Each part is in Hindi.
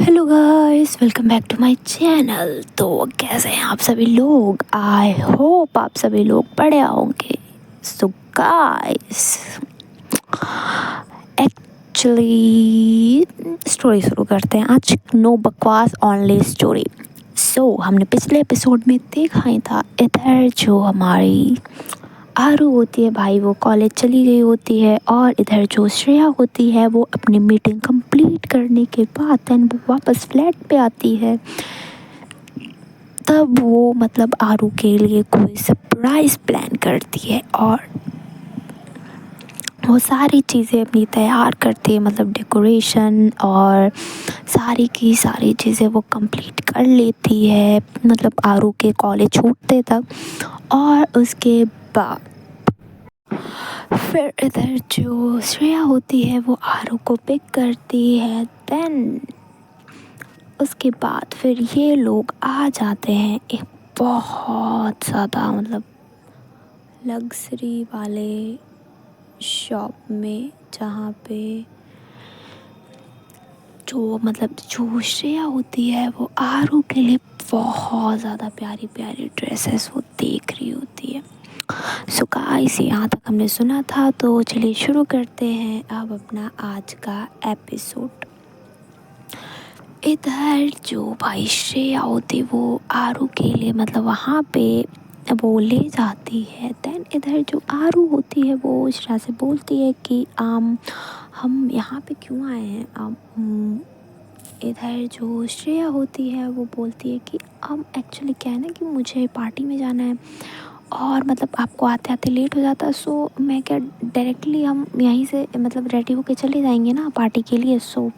Hello guys, welcome back to my channel. तो कैसे हैं आप सभी लोग? आई होप आप सभी लोग बढ़िया होंगे। सो गाइस, एक्चुअली स्टोरी शुरू करते हैं आज। नो बकवास, ओनली स्टोरी। हमने पिछले एपिसोड में देखा ही था, इधर जो हमारी आरू होती है भाई, वो कॉलेज चली गई होती है, और इधर जो श्रेया होती है वो अपनी मीटिंग कंप्लीट करने के बाद देन वो वापस फ्लैट पे आती है। तब वो मतलब आरू के लिए कोई सरप्राइज प्लान करती है और वो सारी चीज़ें अपनी तैयार करती है, मतलब डेकोरेशन और सारी की सारी चीज़ें वो कंप्लीट कर लेती है, मतलब आरू के कॉलेज छूटते तक। और उसके बाद फिर इधर जो श्रेया होती है वो आरू को पिक करती है। देन उसके बाद फिर ये लोग आ जाते हैं एक बहुत ज़्यादा मतलब लग्जरी वाले शॉप में, जहाँ पे जो श्रेया होती है वो आरू के लिए बहुत ज़्यादा प्यारी प्यारी ड्रेसेस वो देख रही होती है। सो गाइस, यहाँ तक हमने सुना था, तो चलिए शुरू करते हैं अब अपना आज का एपिसोड। इधर जो भाई श्रेया होती वो आरू के लिए मतलब वहाँ पे वो ले जाती है। देन इधर जो आरू होती है वो श्रेया से बोलती है कि हम यहाँ पे क्यों आए हैं। इधर जो श्रेया होती है वो बोलती है कि एक्चुअली क्या है ना कि मुझे पार्टी में जाना है और मतलब आपको आते आते लेट हो जाता, सो मैं क्या डायरेक्टली हम यहीं से मतलब रेडी होके चले जाएंगे ना पार्टी के लिए, सो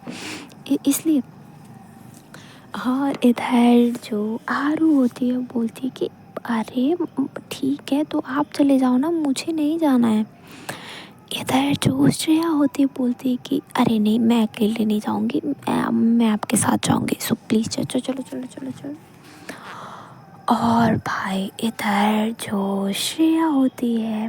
इसलिए। और इधर जो आरू होती है वो बोलती है कि अरे ठीक है, तो आप चले जाओ ना, मुझे नहीं जाना है। इधर जो श्रेया होती है बोलती है कि अरे नहीं, मैं अकेले नहीं जाऊंगी, मैं आपके साथ जाऊंगी, सो प्लीज़ चलो चलो चलो चलो चलो। और भाई इधर जो श्रेया होती है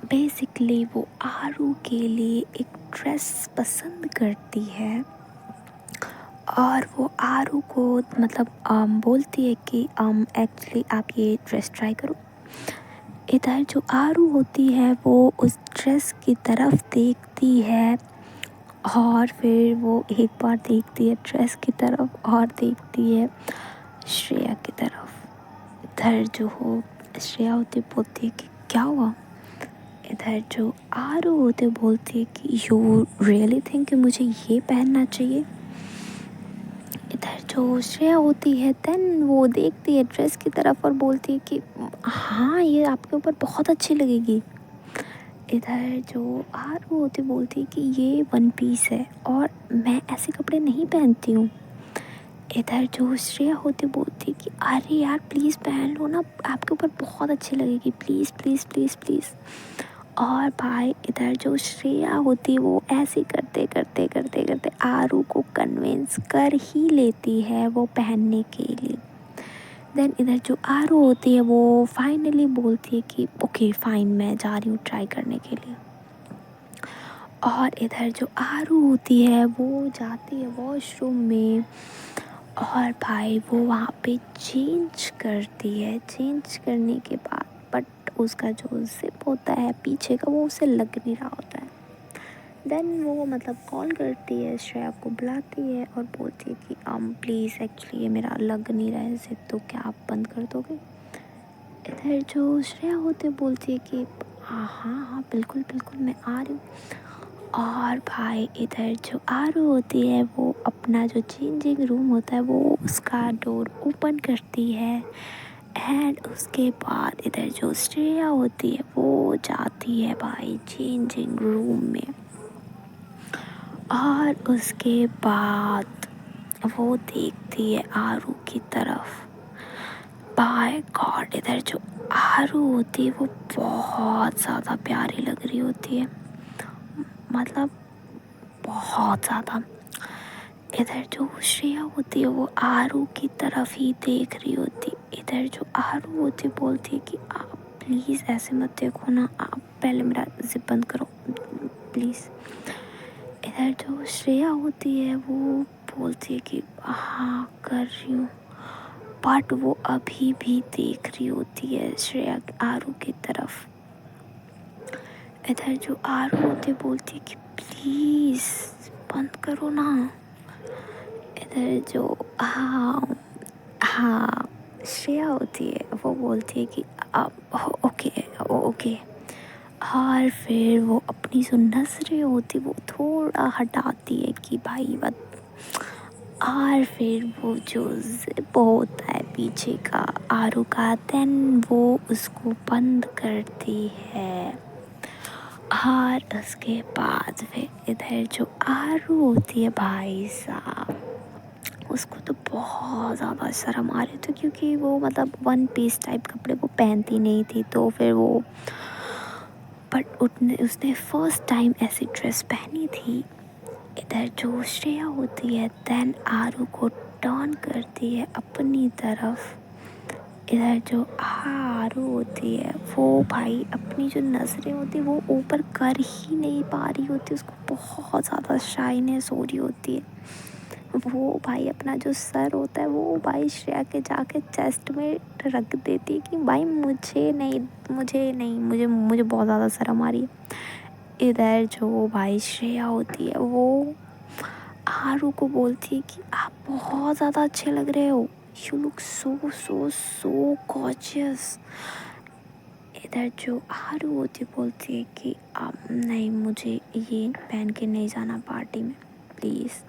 बेसिकली वो आरू के लिए एक ड्रेस पसंद करती है और वो आरू को मतलब बोलती है कि एक्चुअली आप ये ड्रेस ट्राई करो। इधर जो आरू होती है वो उस ड्रेस की तरफ देखती है और फिर वो एक बार देखती है ड्रेस की तरफ और देखती है श्रेया की तरफ। इधर जो हो श्रेया होती बोलती है कि क्या हुआ। इधर जो आरू होते बोलती है कि यू रियली थिंक कि मुझे ये पहनना चाहिए। इधर जो श्रेया होती है देन वो देखती है ड्रेस की तरफ और बोलती है कि हाँ, ये आपके ऊपर बहुत अच्छी लगेगी। इधर जो आरू होती बोलती है कि ये वन पीस है और मैं ऐसे कपड़े नहीं पहनती हूँ। इधर जो श्रेया होती बोलती है कि अरे यार प्लीज़ पहन लो ना, आपके ऊपर बहुत अच्छी लगेगी, प्लीज़ प्लीज़ प्लीज़ प्लीज़। और भाई इधर जो श्रेया होती है वो ऐसे करते करते करते करते आरू को कन्विंस कर ही लेती है वो पहनने के लिए। देन इधर जो आरू होती है वो फाइनली बोलती है कि ओके फाइन, मैं जा रही हूँ ट्राई करने के लिए। और इधर जो आरू होती है वो जाती है वॉशरूम में और भाई वो वहाँ पे चेंज करती है। चेंज करने के बाद बट उसका जो जिप होता है पीछे का वो उसे लग नहीं रहा होता है। देन वो मतलब कॉल करती है, श्रेया को बुलाती है और बोलती है कि प्लीज़ एक्चुअली ये मेरा लग नहीं रहा है जिप, तो क्या आप बंद कर दोगे। इधर जो श्रेया होती बोलती है कि हाँ हाँ हाँ बिल्कुल बिल्कुल, मैं आ रही हूँ। और भाई इधर जो आरू होती है वो अपना जो चेंजिंग रूम होता है वो उसका डोर ओपन करती है। एंड उसके बाद इधर जो श्रेया होती है वो जाती है भाई चेंजिंग रूम में। और उसके बाद वो देखती है आरू की तरफ। बाय गॉड, इधर जो आरू होती है वो बहुत ज़्यादा प्यारी लग रही होती है, मतलब बहुत ज़्यादा। इधर जो श्रेया होती है वो आरू की तरफ ही देख रही होती। इधर जो आरू होती बोलती है कि आप प्लीज़ ऐसे मत देखो ना, आप पहले मेरा जिप बंद करो प्लीज़। इधर जो श्रेया होती है वो बोलती है कि हाँ कर रही हूँ, बट वो अभी भी देख रही होती है श्रेया आरू की तरफ। इधर जो आरू होती है बोलती है कि प्लीज़ बंद करो ना। इधर जो हाँ हाँ श्रेया होती है वो बोलती है कि अब ओके ओके। और फिर वो अपनी जो नजरें होती वो थोड़ा हटाती है कि भाई मत। और फिर वो जो जिप होता है पीछे का आरू का, देन वो उसको बंद करती है। और उसके बाद फिर इधर जो आरू होती है भाई साहब, उसको तो बहुत ज़्यादा शर्म आ रही थी क्योंकि वो मतलब वन पीस टाइप कपड़े वो पहनती नहीं थी, तो फिर वो बट उसने फर्स्ट टाइम ऐसी ड्रेस पहनी थी। इधर जो श्रेया होती है देन आरू को टर्न करती है अपनी तरफ। इधर जो आरू होती है वो भाई अपनी जो नज़रें होती है वो ऊपर कर ही नहीं पा रही होती, उसको बहुत ज़्यादा शाइनेस हो रही होती है। वो भाई अपना जो सर होता है वो भाई श्रेया के जाके चेस्ट में रख देती है कि भाई मुझे मुझे बहुत ज़्यादा शर्म आ रही है। इधर जो भाई श्रेया होती है वो आरू को बोलती है कि आप बहुत ज़्यादा अच्छे लग रहे हो, you look so so so gorgeous. इधर जो आरू होती बोलती है कि आप नहीं, मुझे ये पहन के नहीं जाना पार्टी में प्लीज़।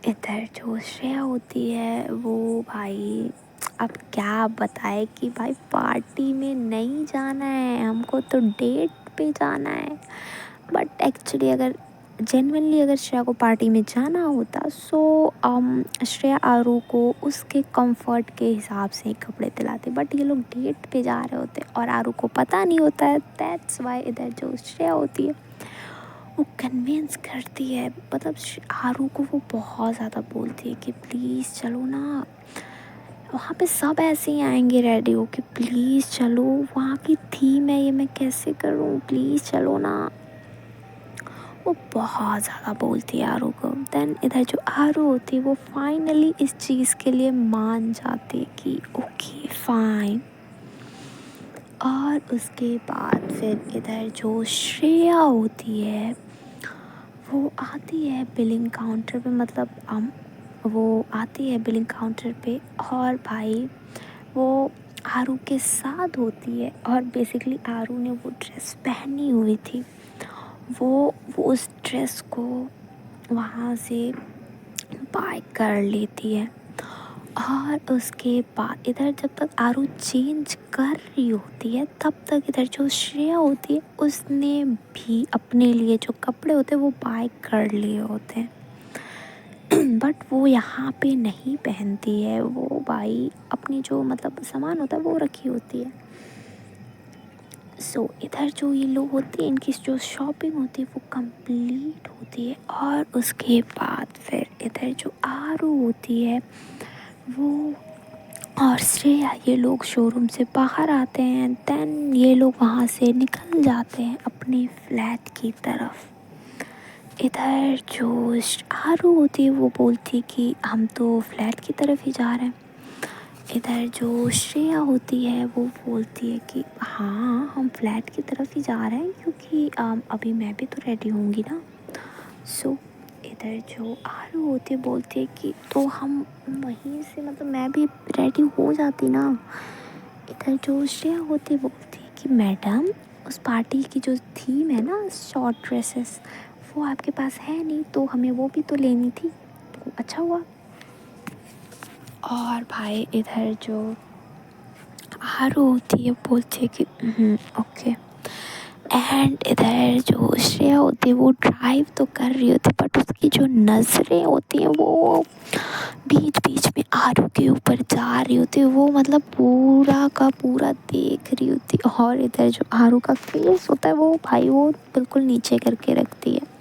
इधर जो श्रेया होती है वो भाई अब क्या बताए कि भाई पार्टी में नहीं जाना है, हमको तो डेट पे जाना है। बट एक्चुअली अगर जेन्युइनली अगर श्रेया को पार्टी में जाना होता सो श्रेया आरू को उसके कंफर्ट के हिसाब से कपड़े दिलाते, बट ये लोग डेट पे जा रहे होते और आरू को पता नहीं होता है। दैट्स वाई इधर जो श्रेया होती है वो कन्विंस करती है, मतलब आरू को वो बहुत ज़्यादा बोलती है कि प्लीज़ चलो ना, वहाँ पे सब ऐसे ही आएंगे रेडी हो कि प्लीज़ चलो, वहाँ की थीम है ये, मैं कैसे करूँ, प्लीज़ चलो ना। वो बहुत ज़्यादा बोलती है आरू को। देन इधर जो आरू होती है वो फाइनली इस चीज़ के लिए मान जाती है कि ओके फाइन। और उसके बाद फिर इधर जो श्रेया होती है वो आती है बिलिंग काउंटर पे, मतलब वो आती है बिलिंग काउंटर पे और भाई वो आरू के साथ होती है। और बेसिकली आरू ने वो ड्रेस पहनी हुई थी, वो उस ड्रेस को वहाँ से बाय कर लेती है। और उसके बाद इधर जब तक आरू चेंज कर रही होती है तब तक इधर जो श्रेया होती है उसने भी अपने लिए जो कपड़े होते हैं वो बाय कर लिए होते हैं। बट वो यहाँ पे नहीं पहनती है, वो भाई अपनी जो मतलब सामान होता है वो रखी होती है। सो इधर जो ये लोग होते हैं इनकी जो शॉपिंग होती है वो कंप्लीट होती है। और उसके बाद फिर इधर जो आरू होती है वो और श्रेया ये लोग शोरूम से बाहर आते हैं। देन ये लोग वहाँ से निकल जाते हैं अपने फ्लैट की तरफ। इधर जो आरू होती है वो बोलती है कि हम तो फ्लैट की तरफ ही जा रहे हैं। इधर जो श्रेया होती है वो बोलती है कि हाँ हम फ्लैट की तरफ ही जा रहे हैं क्योंकि अभी मैं भी तो रेडी होंगी ना। सो इधर जो आरू होती है बोलती है कि तो हम वहीं से मतलब मैं भी रेडी हो जाती ना। इधर जो श्रेया होती है बोलती है कि मैडम उस पार्टी की जो थीम है ना शॉर्ट ड्रेसेस वो आपके पास है नहीं, तो हमें वो भी तो लेनी थी, तो अच्छा हुआ। और भाई इधर जो आरू होती है बोलती है कि ओके। एंड इधर जो श्रेया होती है वो ड्राइव तो कर रही होती है बट उसकी जो नज़रें होती हैं वो बीच बीच में आरू के ऊपर जा रही होती है, वो मतलब पूरा का पूरा देख रही होती है। और इधर जो आरू का फेस होता है वो भाई वो बिल्कुल नीचे करके रखती है।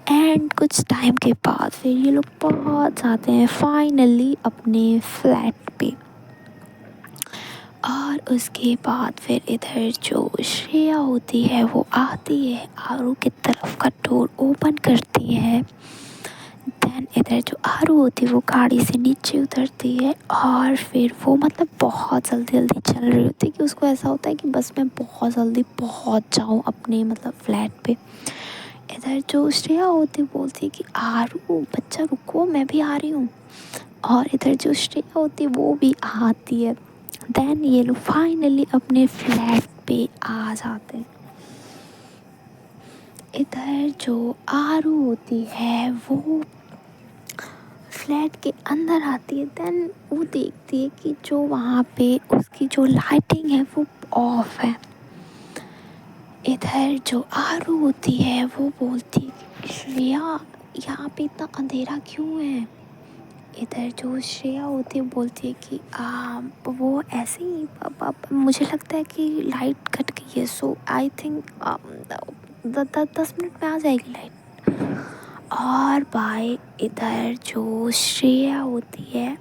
एंड कुछ टाइम के बाद फिर ये लोग पहुंच जाते हैं फाइनली अपने फ्लैट पे। और उसके बाद फिर इधर जो श्रेया होती है वो आती है आरू की तरफ का डोर ओपन करती है। देन इधर जो आरू होती है वो गाड़ी से नीचे उतरती है और फिर वो मतलब बहुत जल्दी जल्दी चल रही होती है कि उसको ऐसा होता है कि बस मैं बहुत जल्दी पहुंच जाऊं अपने मतलब फ्लैट पे। इधर जो श्रेया होती है बोलती है कि आरू बच्चा रुको, मैं भी आ रही हूँ। और इधर जो श्रेया होती है वो भी आती है। देन ये लोग फाइनली अपने फ्लैट पे आ जाते हैं। इधर जो आरू होती है वो फ्लैट के अंदर आती है। देन वो देखती है कि जो वहाँ पे उसकी जो लाइटिंग है वो ऑफ है। इधर जो आरू होती है वो बोलती है कि श्रेया यहाँ पे इतना अंधेरा क्यों है। इधर जो श्रेया होती है बोलती है कि वो ऐसे ही मुझे लगता है कि लाइट कट गई है, सो आई थिंक 10 मिनट में आ जाएगी लाइट। और भाई इधर जो श्रेया होती है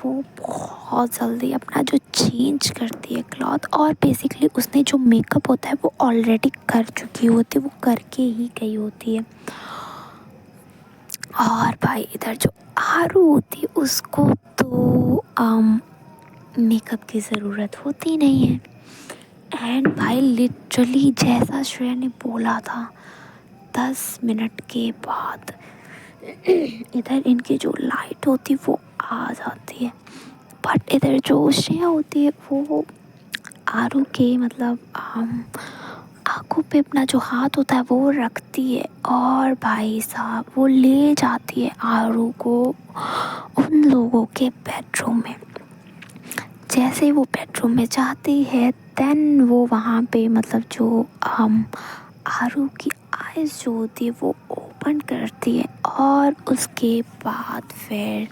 वो बहुत जल्दी अपना जो चेंज करती है क्लॉथ, और बेसिकली उसने जो मेकअप होता है वो ऑलरेडी कर चुकी होती है, वो करके ही गई होती है। और भाई इधर जो आरू होती है उसको तो मेकअप की ज़रूरत होती नहीं है। एंड भाई लिटरली जैसा श्रेया ने बोला था 10 मिनट के बाद इधर इनकी जो लाइट होती वो आ जाती है। बट इधर जो श्रेया होती है वो आरू के मतलब आँखों पे अपना जो हाथ होता है वो रखती है और भाई साहब वो ले जाती है आरू को उन लोगों के बेडरूम में। जैसे वो बेडरूम में जाती है देन वो वहाँ पे मतलब जो आरू की आइज़ जो होती है वो ओपन करती है और उसके बाद फिर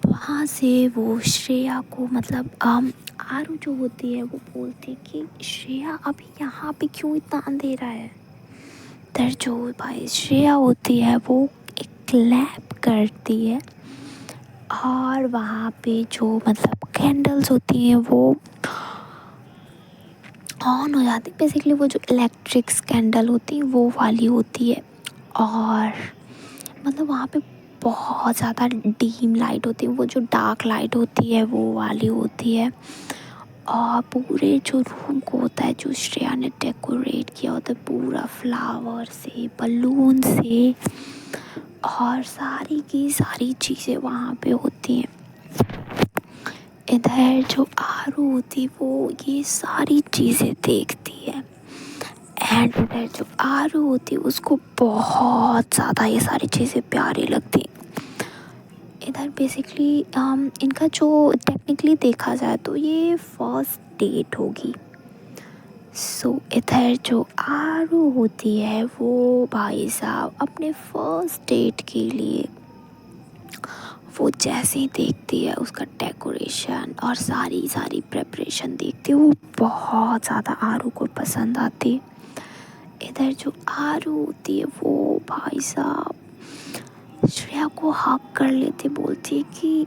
वहाँ से वो श्रेया को मतलब आरू जो होती है वो बोलती है कि श्रेया अभी यहाँ पे क्यों इतना अंधेरा है। इधर जो भाई श्रेया होती है वो एक क्लैप करती है और वहाँ पे जो मतलब कैंडल्स होती हैं वो ऑन हो जाती है। बेसिकली वो जो इलेक्ट्रिक कैंडल होती है वो वाली होती है और मतलब वहाँ पे बहुत ज़्यादा डीम लाइट होती है, वो जो डार्क लाइट होती है वो वाली होती है। और पूरे जो रूम को होता है जो श्रेया ने डेकोरेट किया होता है पूरा फ्लावर से बलून से और सारी की सारी चीज़ें वहाँ पे होती हैं। इधर जो आरू होती वो ये सारी चीज़ें देखती है एंड इधर जो आरू होती उसको बहुत ज़्यादा ये सारी चीज़ें प्यारी लगती हैं। इधर बेसिकली इनका जो टेक्निकली देखा जाए तो ये फर्स्ट डेट होगी। सो इधर जो आरू होती है वो भाई साहब अपने फर्स्ट डेट के लिए वो जैसे ही देखती है उसका डेकोरेशन और सारी सारी प्रेपरेशन देखती है वो बहुत ज़्यादा आरू को पसंद आती है। इधर जो आरू होती है वो भाई साहब श्रेया को हक कर लेती, बोलती है कि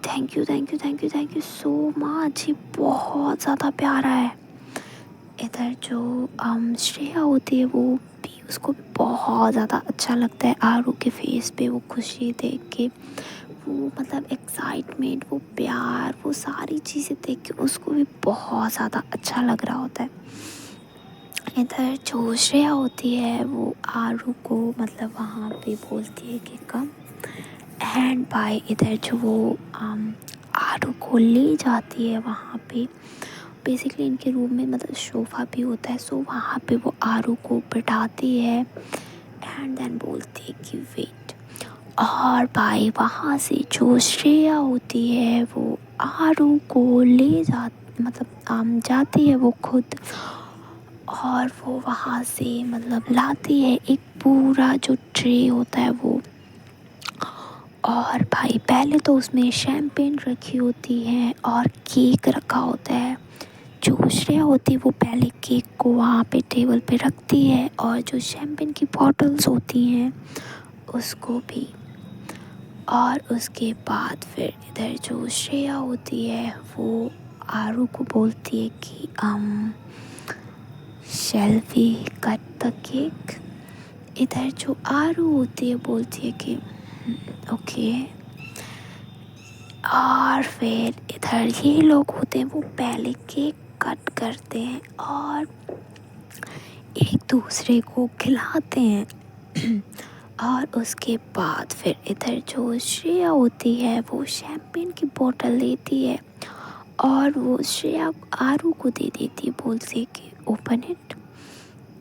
thank you thank you thank you thank you so much, ये बहुत ज़्यादा प्यारा है। इधर जो श्रेया होती है वो भी उसको बहुत ज़्यादा अच्छा लगता है आरू के फेस पे वो खुशी देख के, वो मतलब एक्साइटमेंट वो प्यार वो सारी चीज़ें देख के उसको भी बहुत ज़्यादा अच्छा लग रहा होता है। इधर जो श्रेया होती है वो आरू को मतलब वहाँ पे बोलती है कि कम एंड बाय इधर जो वो आरू को ले जाती है वहाँ पे बेसिकली इनके रूम में मतलब सोफ़ा भी होता है, सो वहाँ पे वो आरू को बिठाती है एंड देन बोलती है कि वेट। और भाई वहाँ से जो श्रेया होती है वो आरू को ले जा मतलब जाती है वो खुद और वो वहाँ से मतलब लाती है एक पूरा जो ट्रे होता है वो, और भाई पहले तो उसमें शैम्पेन रखी होती है और केक रखा होता है। जो श्रेया होती है वो पहले केक को वहाँ पे टेबल पे रखती है और जो शैम्पेन की बॉटल्स होती हैं उसको भी। और उसके बाद फिर इधर जो श्रेया होती है वो आरू को बोलती है कि shall we cut the cake। इधर जो आरू होती है बोलती है कि ओके। और फिर इधर ये लोग होते हैं वो पहले केक कट करते हैं और एक दूसरे को खिलाते हैं। और उसके बाद फिर इधर जो श्रेया होती है वो शैम्पेन की बोतल लेती है और वो श्रेया आरू को दे देती है, बोलती है कि ओपन इट।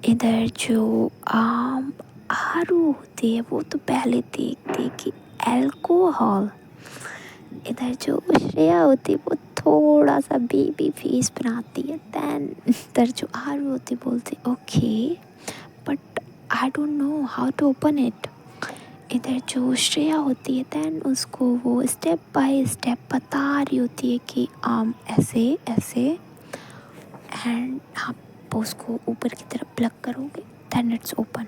इधर जो आरू होती है वो तो पहले देखती है कि अल्कोहल। इधर जो श्रेया होती है वो थोड़ा सा बेबी फेस बनाती है। देन इधर जो आरू होती है बोलती है okay but I don't know how to open it. इधर जो श्रेया होती है देन उसको वो स्टेप बाय स्टेप बता रही होती है कि ऐसे ऐसे एंड आप उसको ऊपर की तरफ प्लग करोगे देन इट्स ओपन।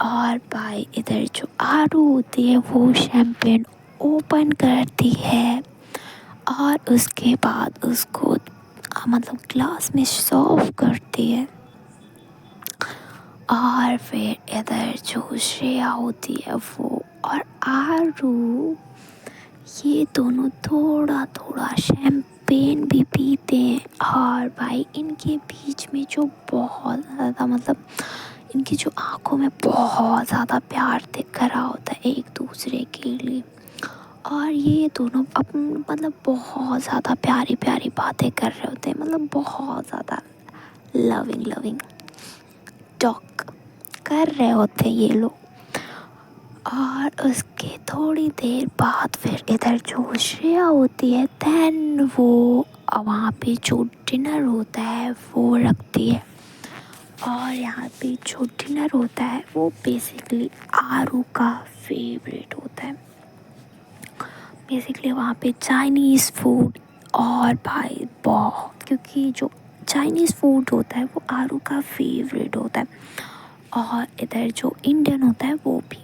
और बाय इधर जो आरू होती है वो शैम्पेन ओपन करती है और उसके बाद उसको मतलब ग्लास में सर्व करती है। और फिर इधर जो श्रेया होती है वो और आरू ये दोनों थोड़ा थोड़ा शैम्पेन भी पीते हैं। और भाई इनके बीच में जो बहुत ज़्यादा मतलब इनकी जो आंखों में बहुत ज़्यादा प्यार दिख रहा होता है एक दूसरे के लिए। और ये दोनों अपन मतलब बहुत ज़्यादा प्यारी प्यारी बातें कर रहे होते हैं, मतलब बहुत ज़्यादा लविंग लविंग टॉक कर रहे होते हैं ये लोग। और उसके थोड़ी देर बाद फिर इधर जो श्रेया होती है देन वो वहाँ पे जो डिनर होता है वो रखती है। और यहाँ पे जो डिनर होता है वो बेसिकली आरू का फेवरेट होता है। बेसिकली वहाँ पे चाइनीज़ फूड और भाई बहुत, क्योंकि जो चाइनीज़ फूड होता है वो आरू का फेवरेट होता है। और इधर जो इंडियन होता है वो भी।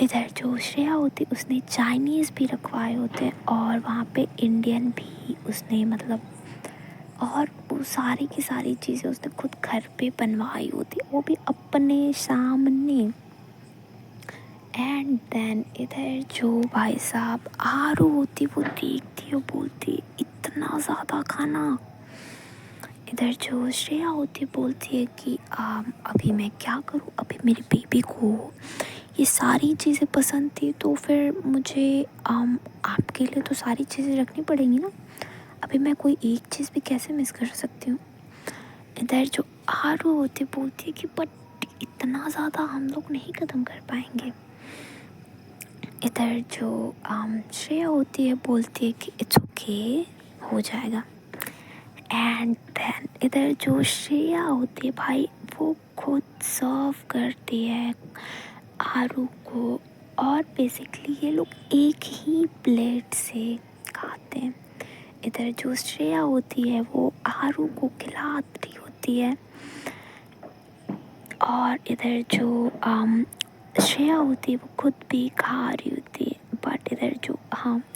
इधर जो श्रेया होती उसने चाइनीज़ भी रखवाए होते हैं और वहाँ पे इंडियन भी उसने मतलब और वो सारी की सारी चीज़ें उसने खुद घर पे बनवाई होती वो भी अपने सामने। एंड देन इधर जो भाई साहब आरू होती वो देखती है बोलती इतना ज़्यादा खाना। इधर जो श्रेया होती बोलती है कि अभी मैं क्या करूँ, अभी मेरे बेबी को ये सारी चीज़ें पसंद थी तो फिर मुझे आपके लिए तो सारी चीज़ें रखनी पड़ेंगी ना, अभी मैं कोई एक चीज़ भी कैसे मिस कर सकती हूँ। इधर जो आरू होती बोलती है कि बट इतना ज़्यादा हम लोग नहीं ख़त्म कर पाएंगे। इधर जो श्रेया होती है बोलती है कि इट्स ओके हो जाएगा। एंड देन इधर जो श्रेया होती है भाई वो खुद सर्व करती है आरू को और बेसिकली ये लोग एक ही प्लेट से खाते हैं। इधर जो श्रेया होती है वो आरू को खिला रही होती है और इधर जो श्रेया होती है वो खुद भी खा रही होती है। बट इधर जो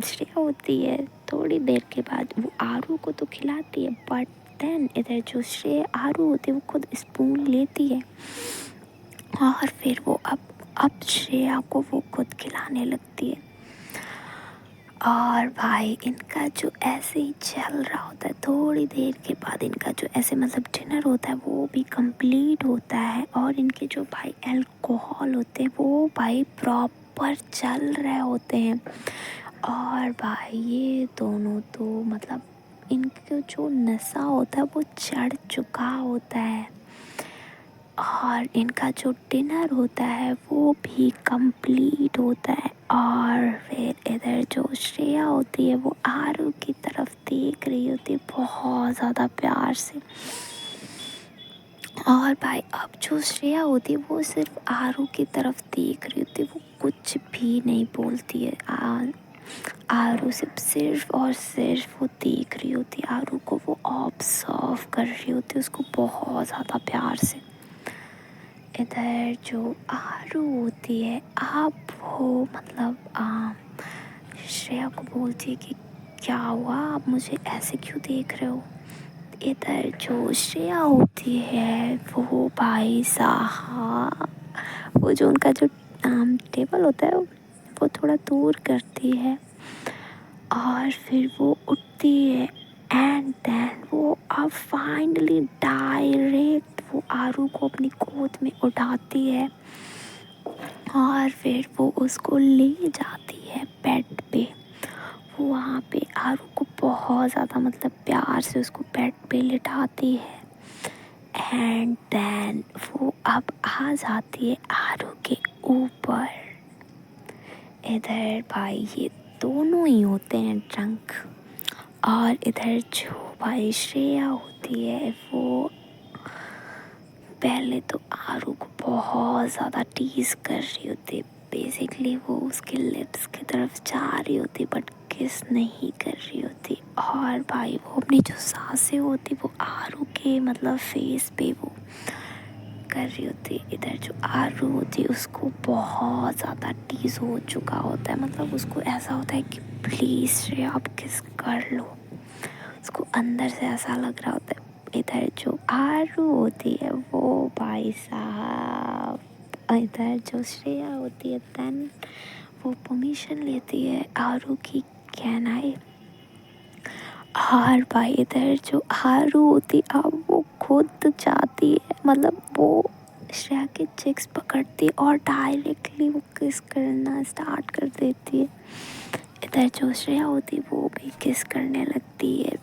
श्रेया होती है थोड़ी देर के बाद वो आरू को तो खिलाती है बट देन इधर जो श्रेया आरू होती है वो खुद स्पून लेती है और फिर वो अब श्रेया को वो खुद खिलाने लगती है। और भाई इनका जो ऐसे ही चल रहा होता है, थोड़ी देर के बाद इनका जो ऐसे मतलब डिनर होता है वो भी कंप्लीट होता है और इनके जो भाई अल्कोहल होते हैं वो भाई प्रॉपर चल रहे होते हैं। और भाई ये दोनों तो मतलब इनका जो नशा होता है वो चढ़ चुका होता है और इनका जो डिनर होता है वो भी कंप्लीट होता है। और फिर इधर जो श्रेया होती है वो आरू की तरफ देख रही होती है बहुत ज़्यादा प्यार से। और भाई अब जो श्रेया होती है वो सिर्फ आरू की तरफ देख रही होती है, वो कुछ भी नहीं बोलती है। आरू सिर्फ और सिर्फ वो देख रही होती है आरू को, वो ऑब्जर्व कर रही होती है उसको बहुत ज़्यादा प्यार से। इधर जो आरू होती है आप वो मतलब श्रेया को बोलती है कि क्या हुआ, आप मुझे ऐसे क्यों देख रहे हो। इधर जो श्रेया होती है वो भाई साहब, वो जो उनका जो टेबल होता है वो थोड़ा दूर करती है और फिर वो उठती है एंड देन वो अब फाइनली डायरेक्ट वो आरू को अपनी गोद में उठाती है और फिर वो उसको ले जाती है बेड पे। वो वहाँ पे आरू को बहुत ज़्यादा मतलब प्यार से उसको बेड पे लिटाती है एंड देन वो अब आ जाती है आरू के ऊपर। इधर भाई ये दोनों ही होते हैं ड्रंक और इधर जो भाई श्रेया होती है वो पहले तो आरू को बहुत ज़्यादा टीज कर रही होती। बेसिकली वो उसके लिप्स की तरफ जा रही होती बट किस नहीं कर रही होती और भाई वो अपनी जो सांसें होती वो आरू के मतलब फेस पे वो कर रही होती। इधर जो आरू होती उसको बहुत ज़्यादा टीज हो चुका होता है, मतलब उसको ऐसा होता है कि प्लीज़ श्रेया आप किस कर लो, उसको अंदर से ऐसा लग रहा होता है। इधर जो आरू होती है वो भाई साहब, इधर जो श्रेया होती है देन वो परमिशन लेती है आरू की कैन आई, और भाई इधर जो आरू होती अब वो खुद जाती है, मतलब वो श्रेया के चिक्स पकड़ती है और डायरेक्टली वो किस करना स्टार्ट कर देती है। इधर जो श्रेया होती है वो भी किस करने लगती है,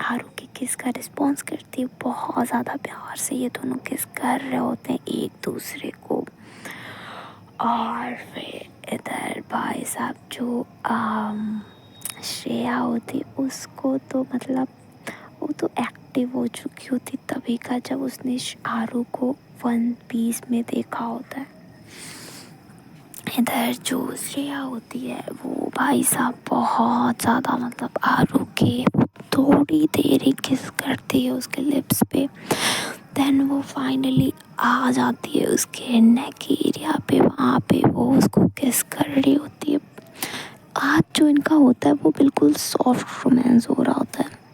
आरू की किस का रिस्पॉन्स करती है बहुत ज़्यादा प्यार से। ये दोनों किस कर रहे होते हैं एक दूसरे को और फिर इधर भाई साहब जो श्रेया होती उसको तो मतलब वो तो एक्टिव हो चुकी होती तभी का जब उसने आरू को 1 पीस में देखा होता है। इधर जो श्रेया होती है वो भाई साहब बहुत ज़्यादा मतलब आरू के थोड़ी देर ही किस करती है उसके लिप्स पे, देन वो फाइनली आ जाती है उसके नेक एरिया पे, वहाँ पे वो उसको किस कर रही होती है। आज जो इनका होता है वो बिल्कुल सॉफ्ट रोमांस हो रहा होता है।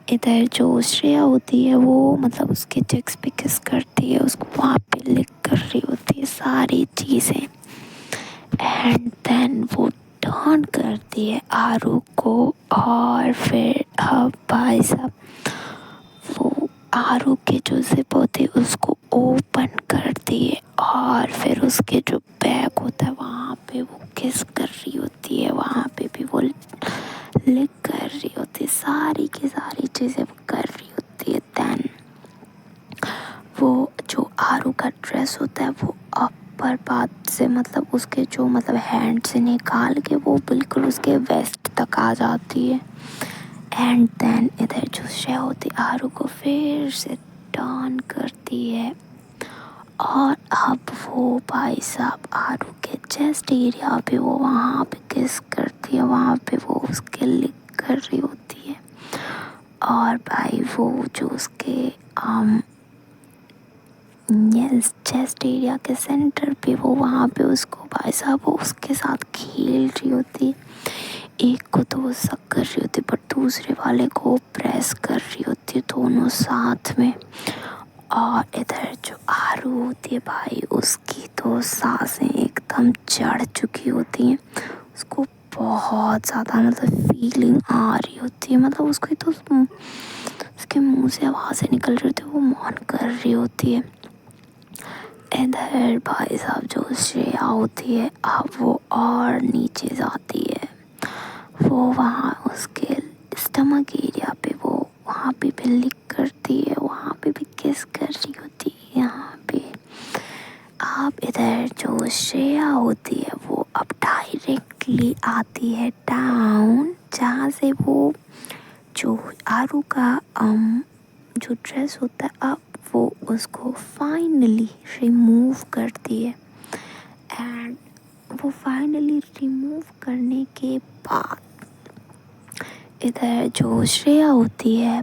इधर जो श्रेया होती है वो मतलब उसके चिक्स पे किस करती है, उसको वहाँ पे लिक कर रही होती है सारी चीज़ें एंड देन वो टर्न करती है आरू को और फिर भाई साहब वो आरू के जो जिप होती है उसको ओपन करती है और फिर उसके जो बैग होता है वहाँ पे वो किस कर रही होती है, वहाँ पे भी वो लिक कर रही होती है, सारी की सारी चीज़ें वो कर रही होती है। देन वो जो आरू का ड्रेस होता है वो अपर पार्ट से मतलब उसके जो मतलब हैंड से निकाल के वो बिल्कुल उसके वेस्ट तक आ जाती है एंड देन इधर जो श्रेया होती है आरू को फिर से टर्न करती है और अब वो भाई साहब आरू के चेस्ट एरिया पे वो वहाँ पे किस करती है, वहाँ पे वो उसके लिक कर रही होती है और भाई वो जो उसके यस चेस्ट एरिया के सेंटर पे वो वहाँ पे उसको भाई साहब वो उसके साथ खेल रही होती, एक को तो वो सक कर रही होती पर दूसरे वाले को प्रेस कर रही होती दोनों साथ में। और इधर जो आरू होती है भाई उसकी तो सांसें एकदम चढ़ चुकी होती हैं, उसको बहुत ज़्यादा मतलब फीलिंग आ रही होती है, मतलब उसको तो उसके मुंह से आवाज़ें निकल रही होती है, वो मौन कर रही होती है। इधर भाई साहब जो श्रेया होती है अब वो और नीचे जाती है, वो वहाँ उसके स्टमक एरिया पे वो वहाँ पे भी लिक करती है, वहाँ पे भी किस कर रही होती है यहाँ पे। अब इधर जो श्रेया होती है वो अब डायरेक्टली आती है डाउन, जहाँ से वो जो आरू का जो ड्रेस होता है अब वो उसको फाइनली रिमूव करती है एंड वो फाइनली रिमूव करने के बाद इधर जो श्रेया होती है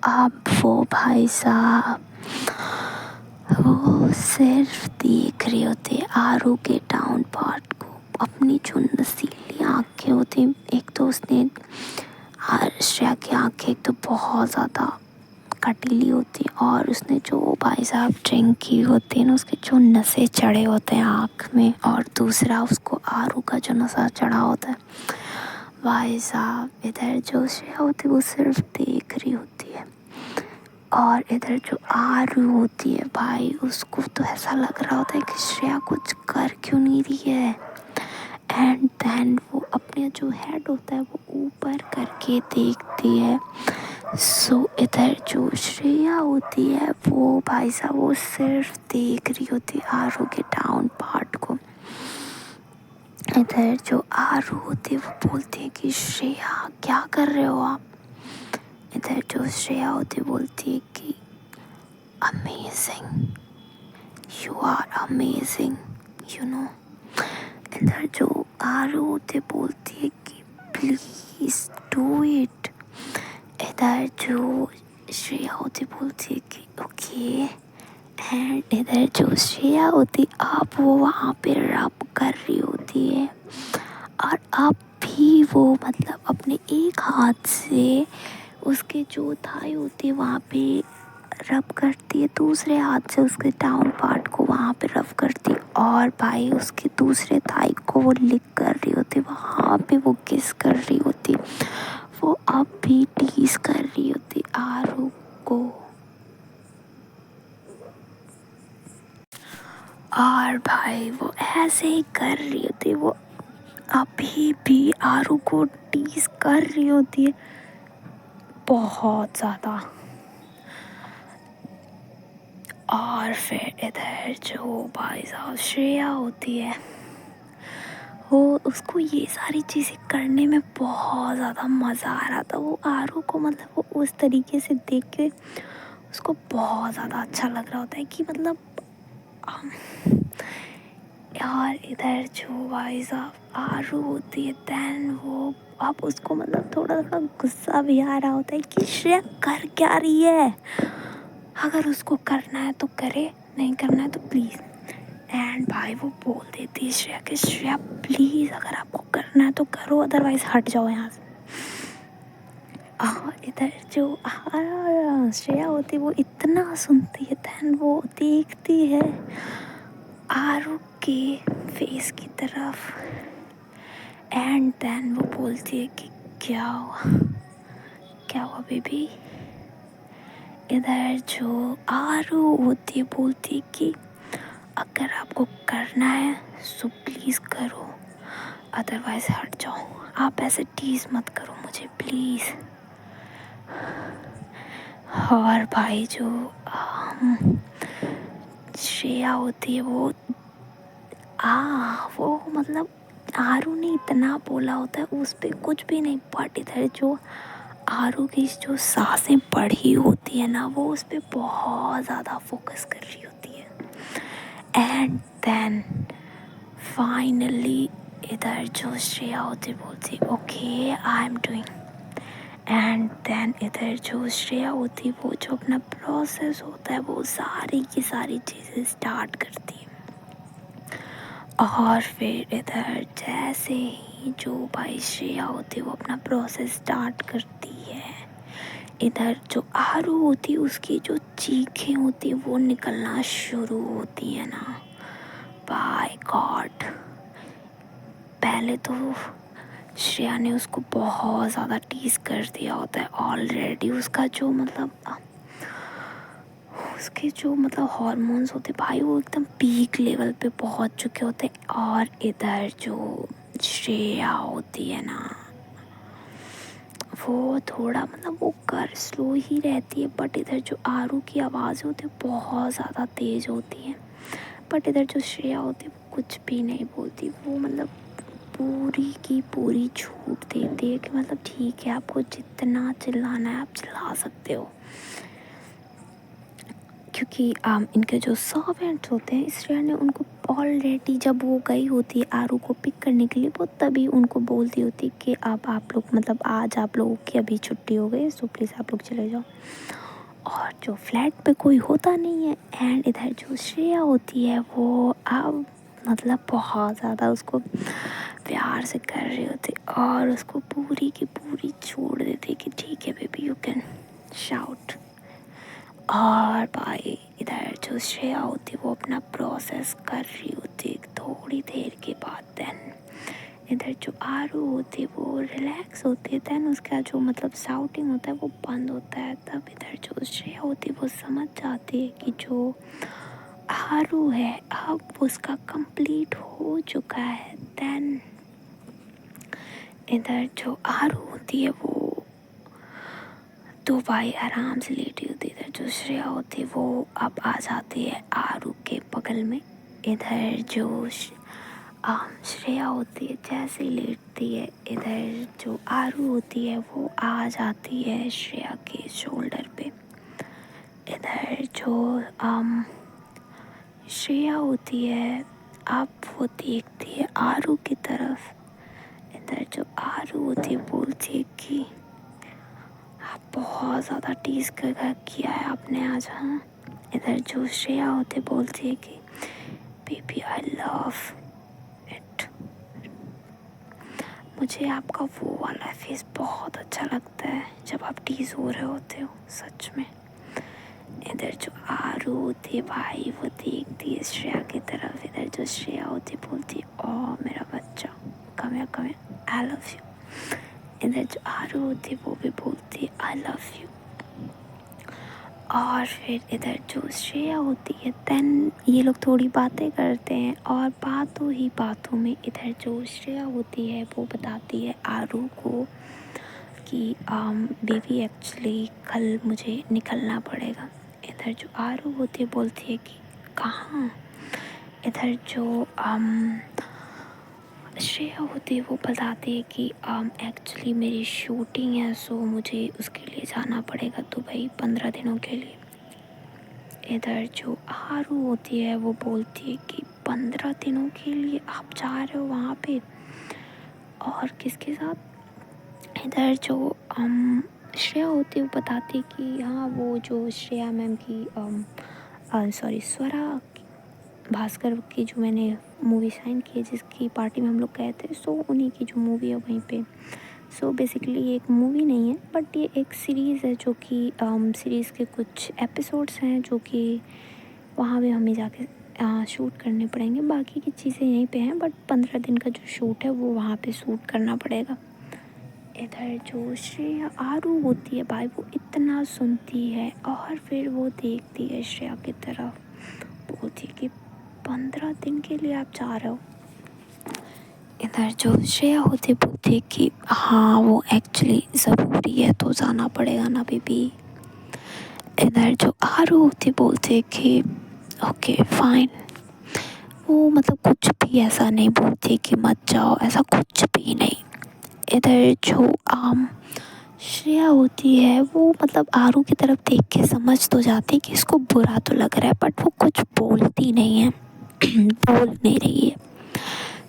अब वो भाई साहब वो सिर्फ देख रही होती है आरू के डाउन पार्ट को, अपनी जो नसीली आँखें होती, एक तो उसने श्रेया की आँखें एक तो बहुत ज़्यादा कटीली होती है और उसने जो भाई साहब ड्रिंक की होती है ना, उसके जो नशे चढ़े होते हैं आँख में, और दूसरा उसको आरू का जो नशा चढ़ा होता है भाई साहब। इधर जो श्रेया होती है वो सिर्फ देख रही होती है, और इधर जो आरू होती है भाई, उसको तो ऐसा लग रहा होता है कि श्रेया कुछ कर क्यों नहीं रही है। एंड देन वो अपने जो हेड होता है वो ऊपर करके देखती है। सो इधर जो श्रेया होती है वो भाई साहब वो सिर्फ देख रही होती है आरू के डाउन पार्ट को। इधर जो आरू होती है वो बोलती है कि श्रेया क्या कर रहे हो आप। इधर जो श्रेया होती है बोलती है कि amazing, you are amazing, you know. इधर जो आरू होती बोलती है कि प्लीज डू इट। इधर जो श्रेया होती बोलती है कि ओके। एंड इधर जो श्रेया होती अब वो वहाँ पे रब कर रही होती है, और अब भी वो मतलब अपने एक हाथ से उसके जो थाई होती है वहाँ पे रब करती है, दूसरे हाथ से उसके डाउन पार्ट को वहाँ पे रब करती है, और भाई उसके दूसरे थाई को वो लिक कर रही होती है, वहाँ पे वो किस कर रही होती, वो अब भी टीज कर रही होती आरू को। और भाई वो ऐसे ही कर रही होती है, वो अभी भी आरू को टीज कर रही होती है बहुत ज़्यादा। और फिर इधर जो भाई साहब श्रेया होती है वो उसको ये सारी चीज़ें करने में बहुत ज़्यादा मज़ा आ रहा था। वो आरू को मतलब वो उस तरीके से देख के उसको बहुत ज़्यादा अच्छा लग रहा होता है कि मतलब यार। इधर जो भाई साहब आरू होती है दैन वो अब उसको मतलब थोड़ा थोड़ा गुस्सा भी आ रहा होता है कि श्रेया कर क्या रही है। अगर उसको करना है तो करे, नहीं करना है तो प्लीज़। एंड भाई वो बोल देती है श्रेया कि श्रेया प्लीज़ अगर आपको करना है तो करो, अदरवाइज हट जाओ यहाँ से। इधर जो श्रेया होती वो इतना सुनती है दैन वो देखती है आरू के फेस की तरफ, एंड देन वो बोलती है कि क्या हुआ बेबी। इधर जो आरू होती है बोलती है कि अगर आपको करना है सो प्लीज़ करो, अदरवाइज हट जाओ, आप ऐसे टीज मत करो मुझे प्लीज़। और भाई जो श्रेया होती है वो मतलब आरू ने इतना बोला होता है उस पर कुछ भी नहीं, बट इधर जो आरू की जो सांसें बढ़ी होती है ना वो उस पर बहुत ज़्यादा फोकस कर रही होती है। एंड देन फाइनली इधर जो श्रेया होती बोलती okay I am doing. And then इधर जो श्रेया होती वो जो अपना प्रोसेस होता है वो सारी की सारी चीज़ें स्टार्ट करती है। और फिर इधर जैसे ही जो भाई श्रेया होती है वो अपना प्रोसेस स्टार्ट करती है, इधर जो आरू होती है उसकी जो चीखें होती है वो निकलना शुरू होती है ना। बाय गॉड, पहले तो श्रेया ने उसको बहुत ज़्यादा टीज कर दिया होता है ऑलरेडी। उसका जो मतलब उसके जो मतलब हार्मोन्स होते भाई वो एकदम पीक लेवल पे पहुंच चुके होते हैं। और इधर जो श्रेया होती है ना वो थोड़ा मतलब वो कर स्लो ही रहती है, बट इधर जो आरू की आवाज़ होती है बहुत ज़्यादा तेज़ होती है। बट इधर जो श्रेया होती है वो कुछ भी नहीं बोलती, वो मतलब पूरी की पूरी छूट देती है कि मतलब ठीक है आपको जितना चिल्लाना है आप चिल्ला सकते हो, क्योंकि इनके जो सर्वेंट्स होते हैं श्रेया ने उनको ऑलरेडी जब वो गई होती है आरू को पिक करने के लिए वो तभी उनको बोलती होती कि अब आप लोग मतलब आज आप लोगों की अभी छुट्टी हो गई सो प्लीज़ आप लोग चले जाओ। और जो फ्लैट पे कोई होता नहीं है। एंड इधर जो श्रेया होती है वो अब मतलब बहुत ज़्यादा उसको प्यार से कर रही होती और उसको पूरी की पूरी छोड़ देती कि ठीक है बेबी यू कैन शाउट। और भाई इधर जो श्रेया होती वो अपना प्रोसेस कर रही होती थोड़ी देर के बाद। देन इधर जो आरू होती वो रिलैक्स होती है। देन उसका जो मतलब साउटिंग होता है वो बंद होता है। तब इधर जो श्रेया होती वो समझ जाती है कि जो आरू है अब उसका कंप्लीट हो चुका है। देन इधर जो आरू होती है वो तो भाई आराम से लेटी होती है। इधर जो श्रेया होती है वो अब आ जाती है आरू के बगल में। इधर जो श्रेया होती है जैसे ही लेटती है इधर जो आरू होती है वो आ जाती है श्रेया के शोल्डर पे। इधर जो श्रेया होती है अब वो देखती है आरू की तरफ। इधर जो आरू होती है बोलती है कि बहुत ज़्यादा टीज किया है आपने आज। हाँ इधर जो श्रेया होती बोलती है कि बेबी आई लव इट, मुझे आपका वो वाला फेस बहुत अच्छा लगता है जब आप टीज हो रहे होते हो सच में। इधर जो आरू होती है भाई वो देखती है श्रेया की तरफ। इधर जो श्रेया होती बोलती है ओ मेरा बच्चा कम आई लव यू। इधर जो आरू होती है वो भी बोलती है आई लव यू। और फिर इधर जो श्रेया होती है देन ये लोग थोड़ी बातें करते हैं और बातों में इधर जो श्रेया होती है वो बताती है आरू को कि बेबी एक्चुअली कल मुझे निकलना पड़ेगा। इधर जो आरू होती है बोलती है कि कहाँ। इधर जो श्रेया होती है वो बताती है कि एक्चुअली मेरी शूटिंग है सो मुझे उसके लिए जाना पड़ेगा दुबई 15 दिनों के लिए। इधर जो आरू होती है वो बोलती है कि 15 दिनों के लिए आप जा रहे हो वहाँ पे और किसके साथ। इधर जो श्रेया होती है वो बताती है कि हाँ वो जो श्रेया मैम की सॉरी स्वरा भास्कर की जो मैंने मूवी साइन की है जिसकी पार्टी में हम लोग गए थे सो उन्हीं की जो मूवी है वहीं पे। सो बेसिकली ये एक मूवी नहीं है बट ये एक सीरीज़ है जो कि सीरीज़ के कुछ एपिसोड्स हैं जो कि वहाँ भी हमें जाके शूट करने पड़ेंगे। बाकी की चीज़ें यहीं पे हैं बट 15 दिन का जो शूट है वो वहाँ पे शूट करना पड़ेगा। इधर जो श्रेया आरू होती है भाई वो इतना सुनती है और फिर वो देखती है श्रेया की तरफ बोलती है कि 15 दिन के लिए आप जा रहे हो। इधर जो श्रेया होती बोलती है कि हाँ वो एक्चुअली ज़रूरी है तो जाना पड़ेगा ना बेबी। इधर जो आरू होती बोलती है कि ओके फाइन। वो मतलब कुछ भी ऐसा नहीं बोलती कि मत जाओ ऐसा कुछ भी नहीं। इधर जो श्रेया होती है वो मतलब आरू की तरफ देख के समझ तो जाती है कि इसको बुरा तो लग रहा है बट वो कुछ बोलती नहीं है बोल नहीं रही है।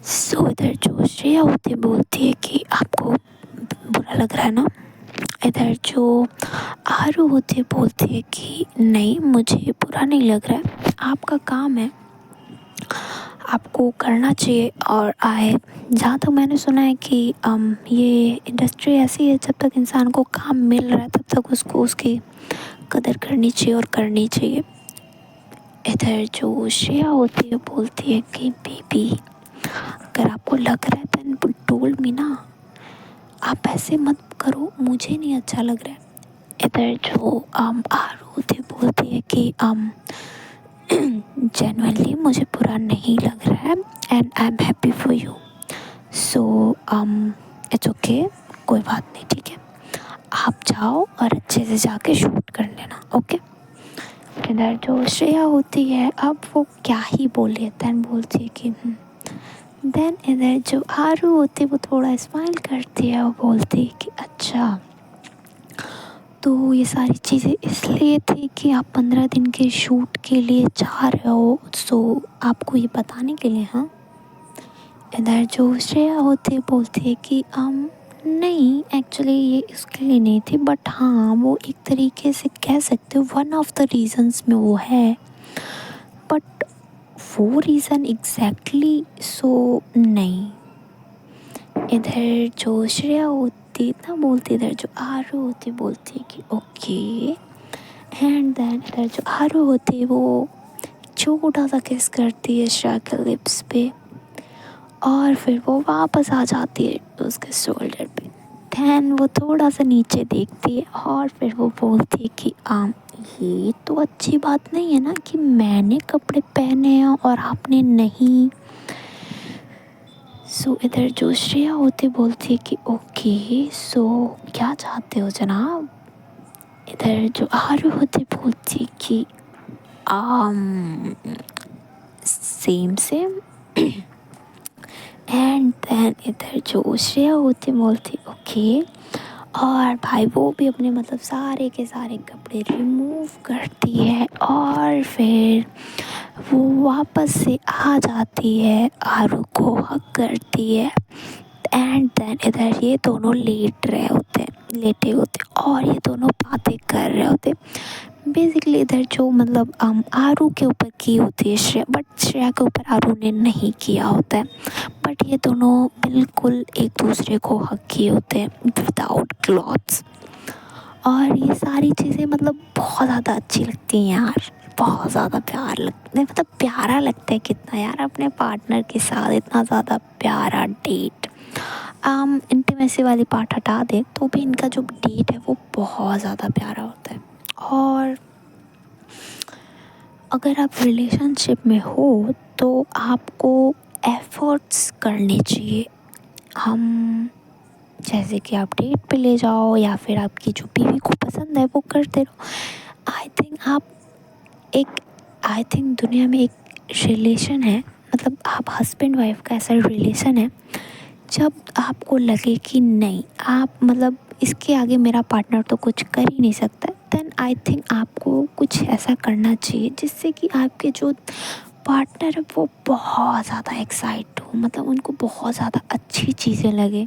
सो इधर जो श्रेया होती है बोलती है कि आपको बुरा लग रहा है ना। इधर जो आरू होती है बोलती है कि नहीं मुझे बुरा नहीं लग रहा है आपका काम है आपको करना चाहिए। और जहाँ तक मैंने सुना है कि ये इंडस्ट्री ऐसी है जब तक इंसान को काम मिल रहा है तब तक उसको उसकी कदर करनी चाहिए और करनी चाहिए। इधर जो श्रेया होती है बोलती है कि बेबी अगर आपको लग रहा है देन टोल्ड मी ना आप ऐसे मत करो मुझे नहीं अच्छा लग रहा है। इधर जो आरू होती बोलती है कि जेन्युइनली मुझे बुरा नहीं लग रहा है and I am happy for you so it's okay कोई बात नहीं ठीक है आप जाओ और अच्छे से जाके शूट कर लेना ओके। इधर जो श्रेया होती है अब वो क्या ही बोले देन बोलती है कि देन इधर जो आरू होती है वो थोड़ा स्माइल करती है और बोलती है कि अच्छा तो ये सारी चीज़ें इसलिए थी कि आप 15 दिन के शूट के लिए जा रहे हो सो आपको ये बताने के लिए। हाँ इधर जो श्रेया होती है बोलती है कि नहीं एक्चुअली ये इसके लिए नहीं थी बट हाँ वो एक तरीके से कह सकते हो वन ऑफ द रीजंस में वो है बट वो रीज़न एग्जैक्टली सो नहीं। इधर जो श्रेया होती ना बोलती इधर जो आरू होती बोलती है कि ओके एंड देन इधर जो आरू होती है वो छोटा सा किस करती है श्रेया के लिप्स पे, और फिर वो वापस आ जाती है उसके शोल्डर पे। दैन वो थोड़ा सा नीचे देखती है और फिर वो बोलती है कि ये तो अच्छी बात नहीं है ना कि मैंने कपड़े पहने हैं और आपने नहीं। सो इधर जो श्रेया होती बोलती है कि ओके, सो क्या चाहते हो जनाब। इधर जो आरू होती बोलती है कि आम सेम सेम। एंड देन इधर जो श्रेया होती बोलती ओके, और भाई वो भी अपने मतलब सारे के सारे कपड़े रिमूव करती है और फिर वो वापस से आ जाती है, आरू को हक करती है। एंड देन इधर ये दोनों लेटे होते और ये दोनों बातें कर रहे होते। बेसिकली इधर जो मतलब आरू के ऊपर की होती है श्रेया, बट श्रेया के ऊपर आरू ने नहीं किया होता है। बट ये दोनों बिल्कुल एक दूसरे को हक किए होते हैं विदाउट क्लॉथ्स। और ये सारी चीज़ें मतलब बहुत ज़्यादा अच्छी लगती हैं यार, बहुत ज़्यादा प्यार लगता है, मतलब प्यारा लगता है कितना यार अपने पार्टनर के साथ इतना ज़्यादा प्यारा डेट। इंटीमेसी वाली पार्ट हटा दें तो भी इनका जो डेट है वो बहुत ज़्यादा प्यारा होता है। और अगर आप रिलेशनशिप में हो तो आपको एफ़र्ट्स करने चाहिए। हम जैसे कि आप डेट पे ले जाओ या फिर आपकी जो बीवी को पसंद है वो करते रहो। आई थिंक दुनिया में एक रिलेशन है, मतलब आप हस्बैंड वाइफ का ऐसा रिलेशन है जब आपको लगे कि नहीं आप मतलब इसके आगे मेरा पार्टनर तो कुछ कर ही नहीं सकता, देन आई थिंक आपको कुछ ऐसा करना चाहिए जिससे कि आपके जो पार्टनर है वो बहुत ज़्यादा एक्साइट हो, मतलब उनको बहुत ज़्यादा अच्छी चीज़ें लगे।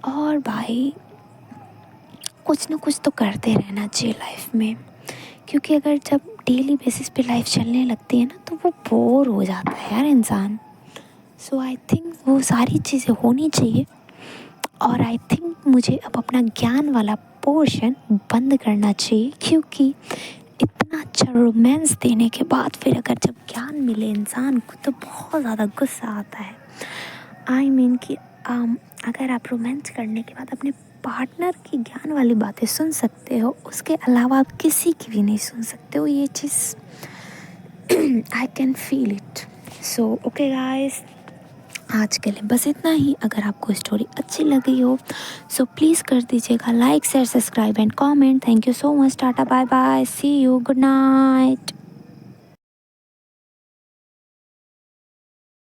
और भाई कुछ ना कुछ तो करते रहना चाहिए लाइफ में, क्योंकि अगर जब डेली बेसिस पे लाइफ चलने लगती है ना तो वो बोर हो जाता है यार इंसान। सो आई थिंक वो सारी चीज़ें होनी चाहिए। और आई थिंक मुझे अब अपना ज्ञान वाला पोर्शन बंद करना चाहिए, क्योंकि इतना अच्छा रोमांस देने के बाद फिर अगर जब ज्ञान मिले इंसान को तो बहुत ज़्यादा गुस्सा आता है। आई मीन कि अगर आप रोमांस करने के बाद अपने पार्टनर की ज्ञान वाली बातें सुन सकते हो, उसके अलावा आप किसी की भी नहीं सुन सकते हो, ये चीज़ I can feel it. So okay guys, आज के लिए बस इतना ही। अगर आपको स्टोरी अच्छी लगी हो सो प्लीज़ कर दीजिएगा like share subscribe and comment. Thank you so much, tata bye bye, see you, good night.